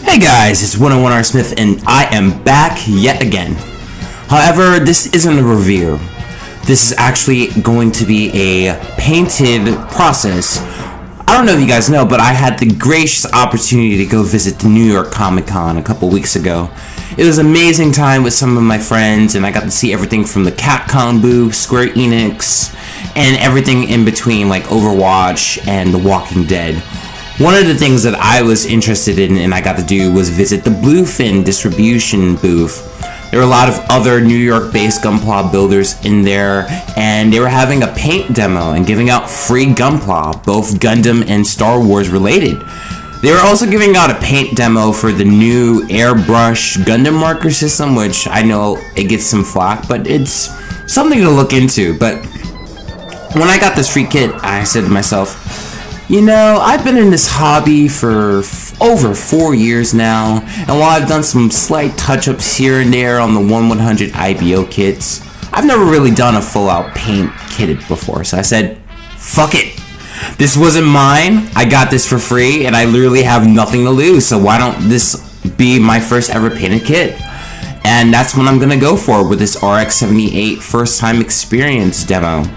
Hey guys, it's 101R Smith and I am back yet again. However, this isn't a review. This is actually going to be a painted process. I don't know if you guys know, but I had the gracious opportunity to go visit the New York Comic Con a couple weeks ago. It was an amazing time with some of my friends, and I got to see everything from the Capcom booth, Square Enix, and everything in between like Overwatch and The Walking Dead. One of the things that I was interested in and I got to do was visit the Bluefin distribution booth. There were a lot of other New York-based Gunpla builders in there, and they were having a paint demo and giving out free Gunpla, both Gundam and Star Wars related. They were also giving out a paint demo for the new airbrush Gundam marker system, which I know it gets some flack, but it's something to look into. But when I got this free kit, I said to myself, you know, I've been in this hobby for over 4 years now, and while I've done some slight touch-ups here and there on the 1/100 IBO kits, I've never really done a full-out paint kitted before, so I said, fuck it. This wasn't mine, I got this for free, and I literally have nothing to lose, so why don't this be my first ever painted kit? And that's what I'm gonna go for with this RX-78 first-time experience demo.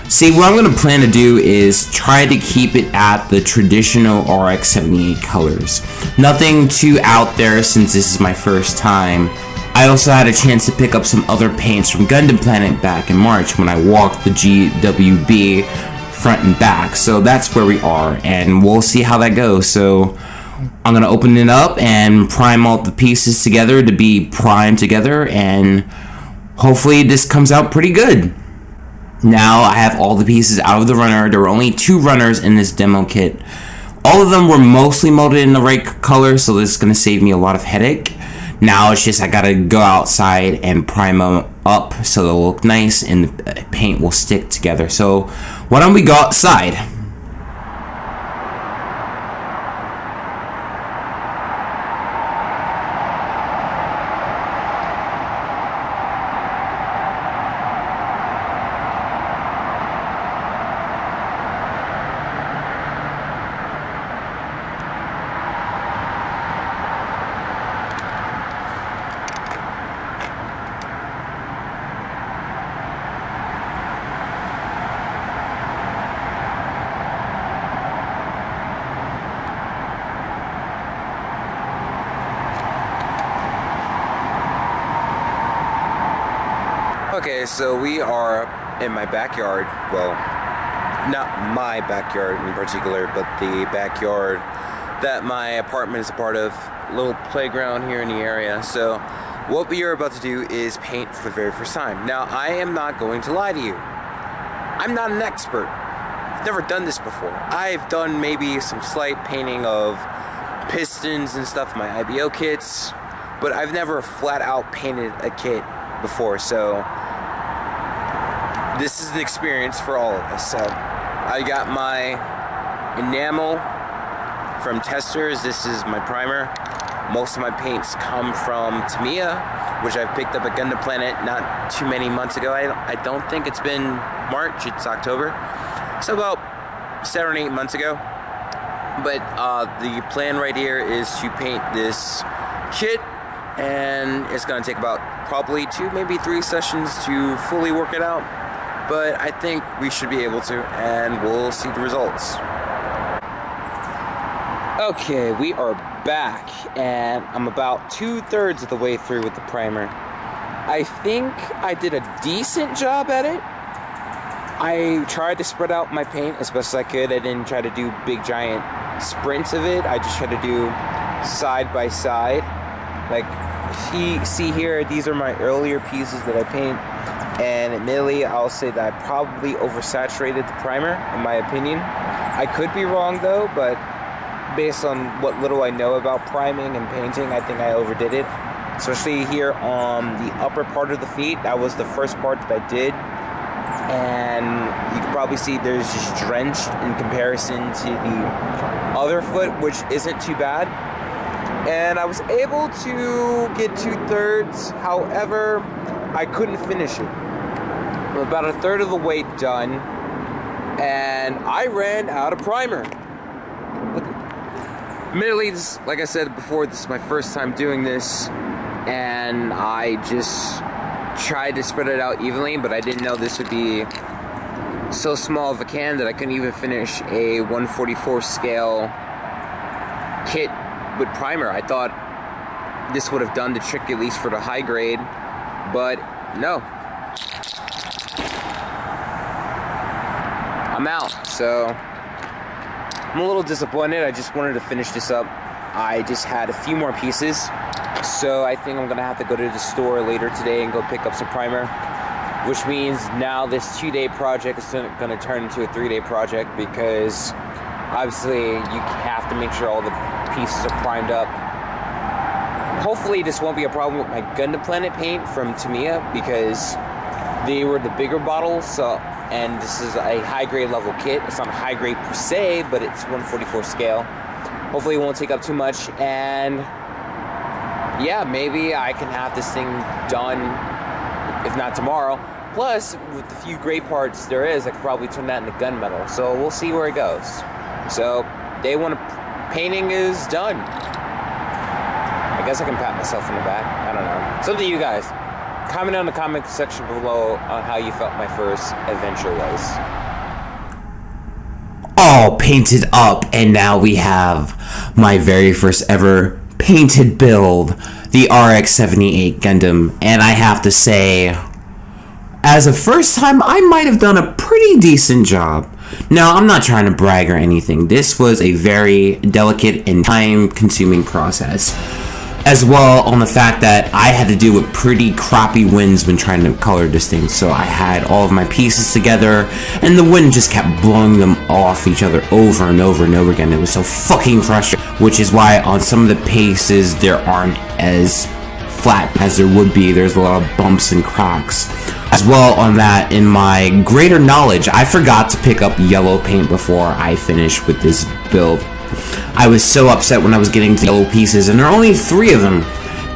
See, what I'm going to plan to do is try to keep it at the traditional RX-78 colors. Nothing too out there since this is my first time. I also had a chance to pick up some other paints from Gundam Planet back in March when I walked the GWB front and back. So that's where we are, and we'll see how that goes. So I'm going to open it up and prime all the pieces together to be primed together, and hopefully this comes out pretty good. Now I have all the pieces out of the runner. There were only 2 runners in this demo kit. All of them were mostly molded in the right color, so this is going to save me a lot of headache. Now it's just I gotta go outside and prime them up so they'll look nice and the paint will stick together. So why don't we go outside? Okay, so we are in my backyard. Well, not my backyard in particular, but the backyard that my apartment is a part of. A little playground here in the area. So what we are about to do is paint for the very first time. Now, I am not going to lie to you. I'm not an expert. I've never done this before. I've done maybe some slight painting of pistons and stuff in my IBO kits, but I've never flat out painted a kit before, so this is an experience for all of us. So I got my enamel from Testers. This is my primer. Most of my paints come from Tamiya, which I picked up at Gundam Planet not too many months ago. I don't think it's been March, it's October. So about 7 or 8 months ago. But the plan right here is to paint this kit, and it's going to take about probably 2, maybe 3 sessions to fully work it out. But I think we should be able to, and we'll see the results. Okay, we are back, and I'm about 2/3 of the way through with the primer. I think I did a decent job at it. I tried to spread out my paint as best as I could. I didn't try to do big giant sprints of it. I just tried to do side by side. Like, see here, these are my earlier pieces that I paint. And admittedly, I'll say that I probably oversaturated the primer, in my opinion. I could be wrong though, but based on what little I know about priming and painting, I think I overdid it. Especially here on the upper part of the feet. That was the first part that I did. And you can probably see there's just drenched in comparison to the other foot, which isn't too bad. And I was able to get 2/3, however, I couldn't finish it. I'm about 1/3 of the way done, and I ran out of primer. Look, Admittedly, this, like I said before, this is my first time doing this, and I just tried to spread it out evenly, but I didn't know this would be so small of a can that I couldn't even finish a 1/44 scale kit with primer. I thought this would have done the trick, at least for the high grade, but no. I'm out, so I'm a little disappointed. I just wanted to finish this up. I just had a few more pieces, so I think I'm gonna have to go to the store later today and go pick up some primer, which means now this 2-day project is gonna turn into a 3-day project, because obviously you have to make sure all the pieces are primed up. Hopefully this won't be a problem with my Gundam Planet paint from Tamiya, because they were the bigger bottles, so, and this is a high grade level kit. It's not high grade per se, but it's 1/44 scale. Hopefully it won't take up too much, and yeah, maybe I can have this thing done, if not tomorrow. Plus, with the few gray parts there is, I could probably turn that into gunmetal. So we'll see where it goes. So day 1 of painting is done. I guess I can pat myself on the back. I don't know. It's up to you guys. Comment down in the comment section below on how you felt my first adventure was. All painted up, and now we have my very first ever painted build, the RX-78 Gundam, and I have to say, as a first time, I might have done a pretty decent job. Now, I'm not trying to brag or anything. This was a very delicate and time-consuming process, as well on the fact that I had to deal with pretty crappy winds when trying to color this thing. So I had all of my pieces together, and the wind just kept blowing them off each other over and over and over again. It was so fucking frustrating, which is why on some of the pieces there aren't as flat as there would be. There's a lot of bumps and cracks. As well on that, in my greater knowledge, I forgot to pick up yellow paint before I finished with this build. I was so upset when I was getting to yellow pieces, and there are only 3 of them,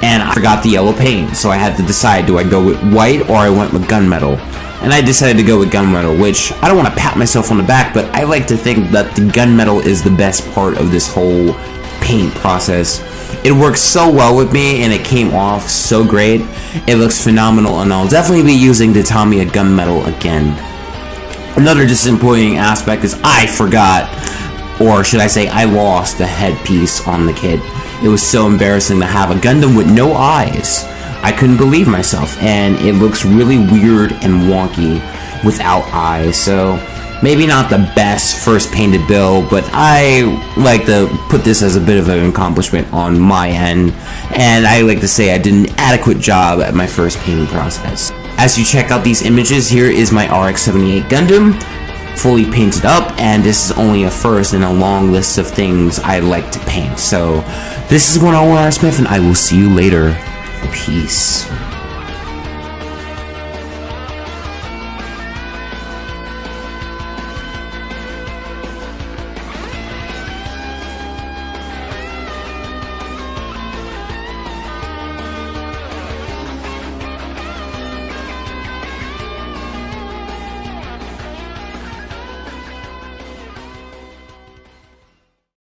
and I forgot the yellow paint, so I had to decide, do I go with white or I went with gunmetal? And I decided to go with gunmetal, which I don't want to pat myself on the back, but I like to think that the gunmetal is the best part of this whole paint process. It works so well with me, and it came off so great. It looks phenomenal, and I'll definitely be using the Tamiya gunmetal again. Another disappointing aspect is I forgot, or should I say I lost the headpiece on the kit. It was so embarrassing to have a Gundam with no eyes. I couldn't believe myself, and it looks really weird and wonky without eyes, so maybe not the best first painted build, but I like to put this as a bit of an accomplishment on my end, and I like to say I did an adequate job at my first painting process. As you check out these images, here is my RX-78 Gundam, fully painted up, and this is only a first in a long list of things I like to paint. So this is 101 R. Smith, and I will see you later. Peace.